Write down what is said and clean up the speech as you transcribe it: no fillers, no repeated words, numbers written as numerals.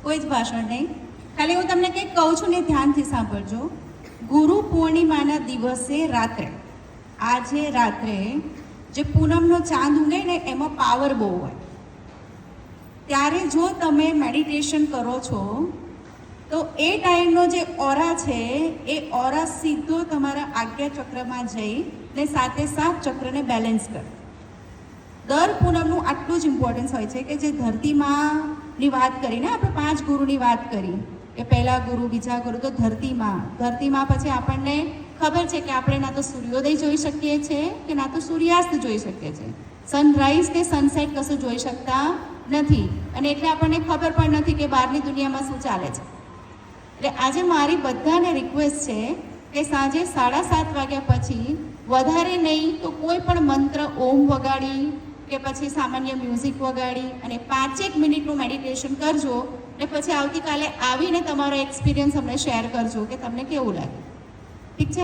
કોઈ જ ભાષણ નહીં, ખાલી હું તમને કંઈક કહું છું ને ધ્યાનથી સાંભળજો. ગુરુ પૂર્ણિમાના દિવસે રાત્રે, આજે રાત્રે જે પૂનમનો ચાંદ ઉગે ને એમાં પાવર બહુ હોય. ત્યારે જો તમે મેડિટેશન કરો છો તો એ ટાઈમનો જે ઓરા છે એ ઓરા સીધો તમારા આજ્ઞા ચક્રમાં જઈ ને સાથે સાત ચક્રને બેલેન્સ કરે. દર પૂનમનું આટલું જ ઇમ્પોર્ટન્સ હોય છે કે જે ધરતીમાંની વાત કરીને આપણે 5 ગુરુની વાત કરી કે પહેલા ગુરુ, બીજા ગુરુ, તો ધરતીમાં પછી આપણને ખબર છે કે આપણે ના તો સૂર્યોદય જોઈ શકીએ છીએ કે ના તો સૂર્યાસ્ત જોઈ શકીએ છીએ. સનરાઈઝ કે સનસેટ કશું જોઈ શકતા નથી, અને એટલે આપણને ખબર પણ નથી કે બહારની દુનિયામાં શું ચાલે છે. એટલે આજે મારી બધાને રિક્વેસ્ટ છે કે સાંજે 7:30 વાગ્યા પછી વધારે નહીં તો કોઈ પણ મંત્ર ઓમ વગાડી કે પછી સામાન્ય મ્યુઝિક વગાડી અને 5 મિનિટનું મેડિટેશન કરજો. ને પછી આવતીકાલે આવીને તમારો એક્સપિરિયન્સ અમને શેર કરજો કે તમને કેવું લાગે. ઠીક છે?